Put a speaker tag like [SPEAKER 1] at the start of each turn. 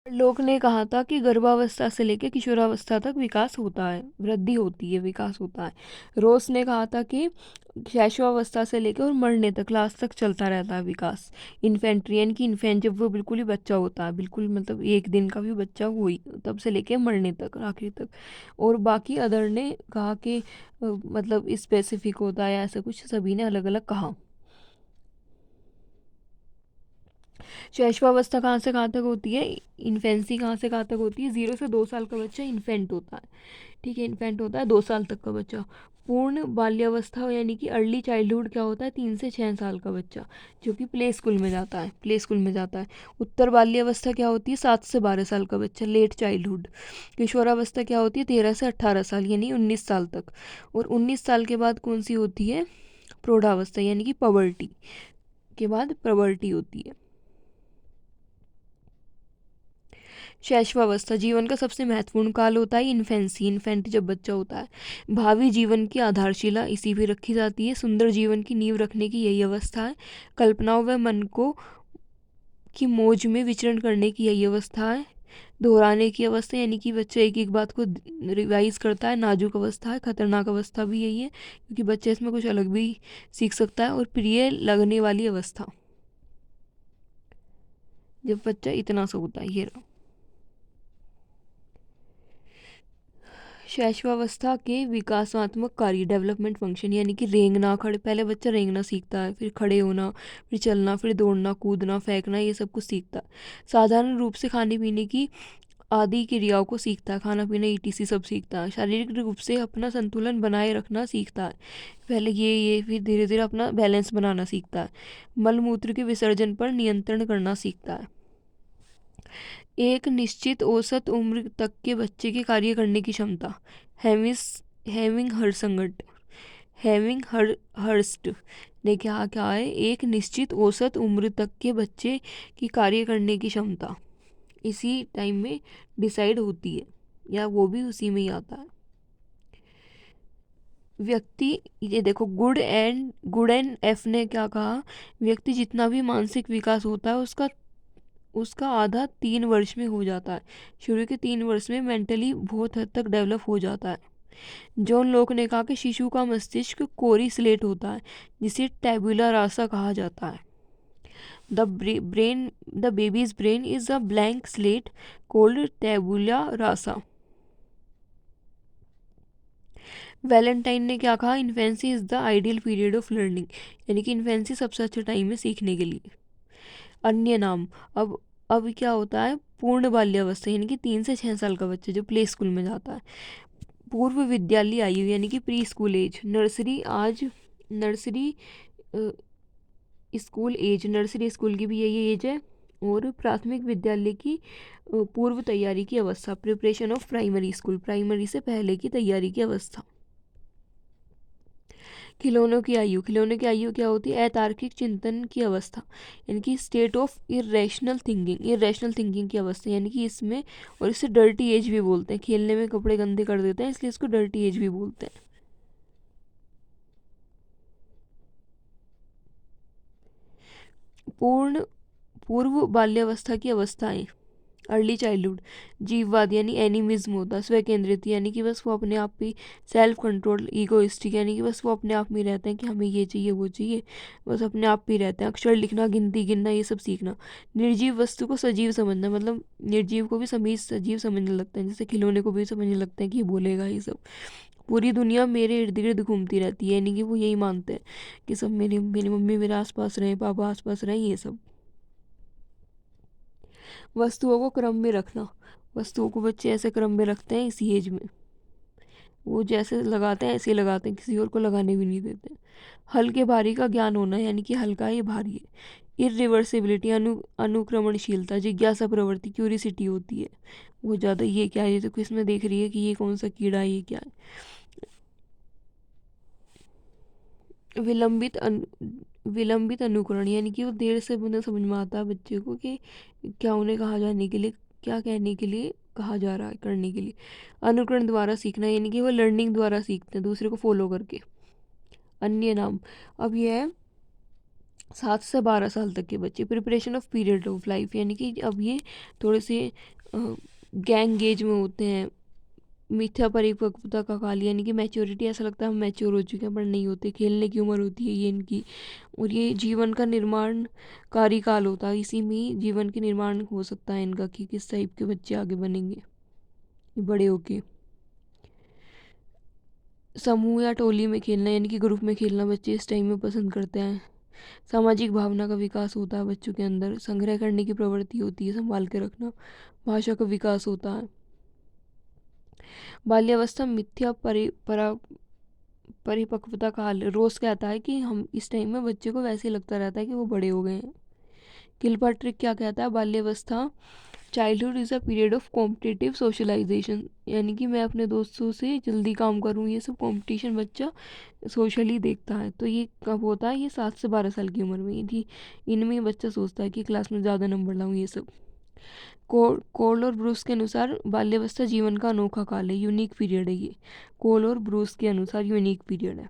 [SPEAKER 1] लोक ने कहा था कि गर्भावस्था से लेकर किशोरावस्था तक विकास होता है, वृद्धि होती है, विकास होता है। रोस ने कहा था कि शैशवावस्था से लेकर और मरने तक, लास्ट तक चलता रहता है विकास। इन्फेंट्री यानी कि इन्फेंट जब वो बिल्कुल ही बच्चा होता है, बिल्कुल मतलब एक दिन का भी बच्चा हुई, तब से लेकर मरने तक, आखिरी तक। और बाकी अदर ने कहा कि मतलब स्पेसिफिक होता है, ऐसा कुछ सभी ने अलग अलग कहा। शैशवावस्था कहाँ से कहाँ तक होती है, इन्फेंसी कहाँ से कहाँ तक होती है, 0 से 2 साल का बच्चा इन्फेंट होता है। ठीक है, इन्फेंट होता है 2 साल तक का बच्चा। पूर्ण बाल्यावस्था यानी कि अर्ली चाइल्डहुड क्या होता है, 3 से 6 साल का बच्चा जो कि प्ले स्कूल में जाता है, प्ले स्कूल में जाता है। उत्तर बाल्यावस्था क्या होती है, 7 से 12 साल का बच्चा, लेट चाइल्डहुड। किशोरावस्था क्या होती है, 13 से 18 साल यानी 19 साल तक। और 19 साल के बाद कौन सी होती है, प्रौढ़ावस्था यानी कि पवर्टी के बाद प्रवर्टी होती है। शैशवावस्था जीवन का सबसे महत्वपूर्ण काल होता है, इन्फेंसी, इन्फेंट जब बच्चा होता है। भावी जीवन की आधारशिला इसी पे रखी जाती है, सुंदर जीवन की नींव रखने की यही अवस्था है। कल्पनाओं व मन को की मौज में विचरण करने की यही अवस्था है। दोहराने की अवस्था यानी कि बच्चा एक एक बात को रिवाइज करता है, नाजुक अवस्था है। खतरनाक अवस्था भी यही है क्योंकि बच्चा इसमें कुछ अलग भी सीख सकता है। और प्रिय लगने वाली अवस्था, जब बच्चा इतना सा होता है, ये रहा। शैशवावस्था के विकासात्मक कार्य, डेवलपमेंट फंक्शन यानी कि रेंगना, खड़े, पहले बच्चा रेंगना सीखता है, फिर खड़े होना, फिर चलना, फिर दौड़ना, कूदना, फेंकना, ये सब कुछ सीखता है। साधारण रूप से खाने पीने की आदि क्रियाओं को सीखता है, खाना पीना ईटीसी सब सीखता है। शारीरिक रूप से अपना संतुलन बनाए रखना सीखता है, पहले ये फिर धीरे धीरे अपना बैलेंस बनाना सीखता है। मलमूत्र के विसर्जन पर नियंत्रण करना सीखता है। एक निश्चित औसत उम्र तक के बच्चे के कार्य करने की क्षमता, हैविस हैविंग हर्संगट हैविंग हर हर्स्ट ने क्या क्या है, एक निश्चित औसत उम्र तक के बच्चे की कार्य करने की क्षमता इसी टाइम में डिसाइड होती है, या वो भी उसी में ही आता है। व्यक्ति, ये देखो, गुड एंड एफ ने क्या कहा, व्यक्ति जितना भी मानसिक विकास होता है उसका उसका आधा 3 वर्ष में हो जाता है। शुरू के 3 वर्ष में मेंटली बहुत हद तक डेवलप हो जाता है। जॉन लोक ने कहा कि शिशु का मस्तिष्क कोरी स्लेट होता है जिसे टैबुला रासा कहा जाता है। The baby's brain is a blank slate called tabula rasa. Valentine ने क्या कहा, infancy is the ideal period of learning, यानी कि इन्फेंसी सबसे अच्छा टाइम है सीखने के लिए। अन्य नाम, अब क्या होता है, पूर्ण बाल्यावस्था यानी कि 3 से 6 साल का बच्चा जो प्ले स्कूल में जाता है। पूर्व विद्यालय आयु यानी कि pre school age, nursery school age, nursery school की भी यही एज है। और प्राथमिक विद्यालय की पूर्व तैयारी की अवस्था, preparation of primary school, primary से पहले की तैयारी की अवस्था। खिलौनों की आयु क्या होती है, अतार्किक चिंतन की अवस्था यानी कि स्टेट ऑफ इरेशनल थिंकिंग की अवस्था, यानी कि इसमें, और इसे डर्टी एज भी बोलते हैं, खेलने में कपड़े गंदे कर देते हैं इसलिए इसको डर्टी एज भी बोलते हैं। पूर्ण पूर्व बाल्यावस्था की अवस्थाएं, अर्ली चाइल्डहुड, जीववाद यानी एनिमिज्म होता है, स्व केंद्रित यानी कि बस वो अपने आप ही, सेल्फ कंट्रोल, ईगोइस्टिक यानी कि बस वो अपने आप में रहते हैं कि हमें ये चाहिए वो चाहिए, बस अपने आप ही रहते हैं। अक्षर लिखना, गिनती गिनना, ये सब सीखना। निर्जीव वस्तु को सजीव समझना, मतलब निर्जीव को भी सजीव समझने लगते हैं, जैसे खिलौने को भी समझने लगते हैं कि ये बोलेगा, ये सब। पूरी दुनिया मेरे इर्द गिर्द घूमती रहती है, यानी कि वो यही मानते हैं कि सब मेरी मेरी मम्मी मेरे आसपास रहें, पापा आसपास रहें, ये सब। वस्तुओं को क्रम में रखना, वस्तुओं को बच्चे ऐसे क्रम में रखते हैं इसी एज में, वो जैसे लगाते हैं ऐसे ही लगाते हैं, किसी और को लगाने भी नहीं देते। हल्के भारी का ज्ञान होना यानी कि हल्का ये भारी है। इरिवर्सिबिलिटी, अनुक्रमणशीलता, जिज्ञासा प्रवृत्ति, क्यूरिसिटी होती है वो ज़्यादा, ये क्या है, ये तो किसमें देख रही है कि ये कौन सा कीड़ा है, ये क्या है। विलंबित विलंबित अनुकरण यानी कि वो देर से उन्हें समझ में आता है बच्चे को कि क्या उन्हें कहा जाने के लिए, क्या कहने के लिए कहा जा रहा है करने के लिए। अनुकरण द्वारा सीखना यानी कि वो लर्निंग द्वारा सीखते हैं, दूसरे को फॉलो करके। अन्य नाम, अब यह है 7 से 12 साल तक के बच्चे, preparation of period of life यानी कि अब ये थोड़े से गैंग एज में होते हैं। मिथ्या परिपक्वता का काल यानी कि मैच्योरिटी, ऐसा लगता है हम मैच्योर हो चुके हैं पर नहीं होते। खेलने की उम्र होती है ये इनकी। और ये जीवन का निर्माण कार्यकाल होता है, इसी में ही जीवन के निर्माण हो सकता है इनका कि किस टाइप के बच्चे आगे बनेंगे ये बड़े होके। समूह या टोली में खेलना यानी कि ग्रुप में खेलना बच्चे इस टाइम में पसंद करते हैं। सामाजिक भावना का विकास होता है बच्चों के अंदर। संग्रह करने की प्रवृत्ति होती है, संभाल के रखना। भाषा का विकास होता है। बाल्यावस्था मिथ्या परिपक्वता काल। रोज कहता है कि हम इस टाइम में बच्चे को वैसे लगता रहता है कि वो बड़े हो गए हैं। किलपाट्रिक क्या कहता है? बाल्यावस्था childhood is a period of competitive socialisation यानी कि मैं अपने दोस्तों से जल्दी काम करूँ, ये सब कंपटीशन बच्चा सोशली देखता है। तो ये कब होता है? ये 7 से 12 साल की उम्र में ही थी। इनमें बच्चा सोचता है कि क्लास में ज़्यादा नंबर लाऊं ये सब। कोल और ब्रूस के अनुसार बाल्यावस्था जीवन का अनोखा काल है, यूनिक पीरियड है ये। कोल और ब्रूस के अनुसार यूनिक पीरियड है।